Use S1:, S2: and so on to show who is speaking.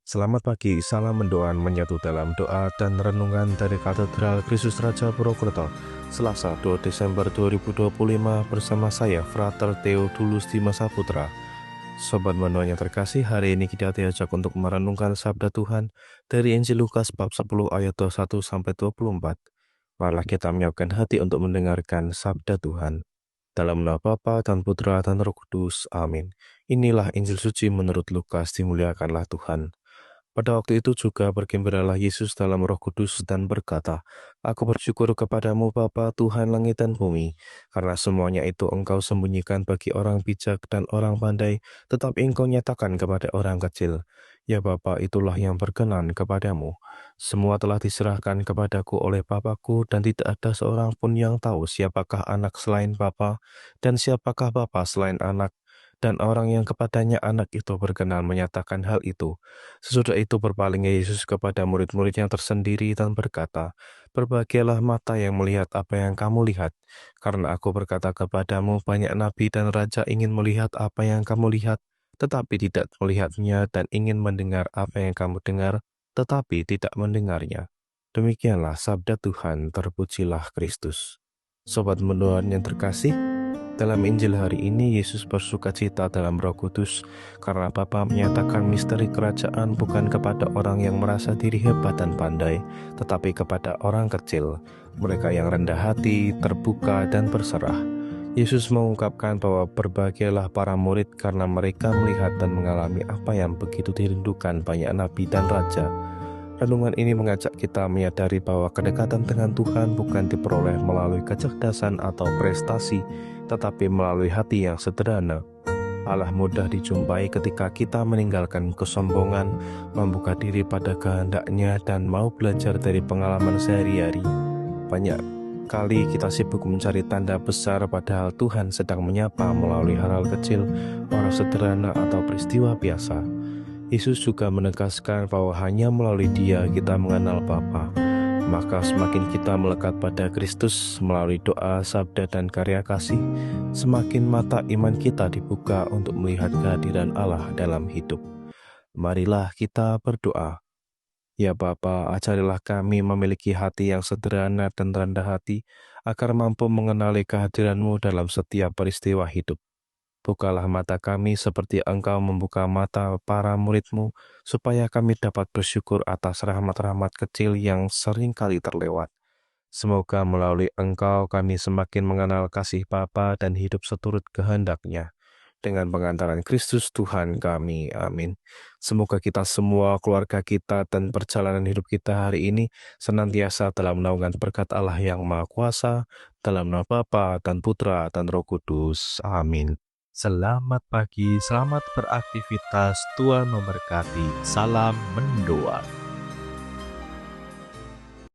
S1: Selamat pagi, salam mendoan menyatu dalam doa dan renungan dari Katedral Kristus Raja Purwokerto, Selasa 2 Desember 2025 bersama saya, Frater Theodulus Dimas Saputra. Sobat mendoan yang terkasih, hari ini kita diajak untuk merenungkan Sabda Tuhan dari Injil Lukas bab 10 ayat 21-24. Marilah kita menyiapkan hati untuk mendengarkan Sabda Tuhan. Dalam nama Bapa dan Putra dan Roh Kudus. Amin. Inilah Injil suci menurut Lukas, dimuliakanlah Tuhan. Pada waktu itu juga bergembiralah Yesus dalam Roh Kudus dan berkata, "Aku bersyukur kepadamu Bapa, Tuhan langit dan bumi, karena semuanya itu Engkau sembunyikan bagi orang bijak dan orang pandai, tetapi Engkau nyatakan kepada orang kecil. Ya Bapa, itulah yang berkenan kepadamu. Semua telah diserahkan kepadaku oleh Bapakku, dan tidak ada seorang pun yang tahu siapakah anak selain Bapa, dan siapakah Bapa selain anak, dan orang yang kepadanya anak itu berkenan menyatakan hal itu." Sesudah itu berpalingnya Yesus kepada murid-murid yang tersendiri dan berkata, "Berbahagialah mata yang melihat apa yang kamu lihat, karena aku berkata kepadamu, banyak nabi dan raja ingin melihat apa yang kamu lihat, tetapi tidak melihatnya, dan ingin mendengar apa yang kamu dengar, tetapi tidak mendengarnya." Demikianlah sabda Tuhan, terpujilah Kristus. Sobat mendoan yang terkasih, dalam Injil hari ini, Yesus bersukacita dalam Roh Kudus karena Bapa menyatakan misteri kerajaan bukan kepada orang yang merasa diri hebat dan pandai, tetapi kepada orang kecil, mereka yang rendah hati, terbuka, dan berserah. Yesus mengungkapkan bahwa berbahagialah para murid karena mereka melihat dan mengalami apa yang begitu dirindukan banyak nabi dan raja. Renungan ini mengajak kita menyadari bahwa kedekatan dengan Tuhan bukan diperoleh melalui kecerdasan atau prestasi, tetapi melalui hati yang sederhana. Allah mudah dijumpai ketika kita meninggalkan kesombongan, membuka diri pada kehendaknya, dan mau belajar dari pengalaman sehari-hari. Banyak kali kita sibuk mencari tanda besar, padahal Tuhan sedang menyapa melalui hal-hal kecil, orang sederhana, atau peristiwa biasa. Yesus juga menegaskan bahwa hanya melalui Dia kita mengenal Bapa. Maka semakin kita melekat pada Kristus melalui doa, sabda, dan karya kasih, semakin mata iman kita dibuka untuk melihat kehadiran Allah dalam hidup. Marilah kita berdoa. Ya Bapa, ajarilah kami memiliki hati yang sederhana dan rendah hati, agar mampu mengenali kehadiran-Mu dalam setiap peristiwa hidup. Bukalah mata kami seperti Engkau membuka mata para murid-Mu, supaya kami dapat bersyukur atas rahmat-rahmat kecil yang sering kali terlewat. Semoga melalui Engkau kami semakin mengenal kasih Bapa dan hidup seturut kehendak-Nya. Dengan pengantaran Kristus Tuhan kami, amin. Semoga kita semua, keluarga kita, dan perjalanan hidup kita hari ini senantiasa dalam naungan berkat Allah yang Maha Kuasa, dalam nama Bapa dan Putra dan Roh Kudus. Amin.
S2: Selamat pagi, selamat beraktivitas, Tuhan memberkati. Salam mendoa.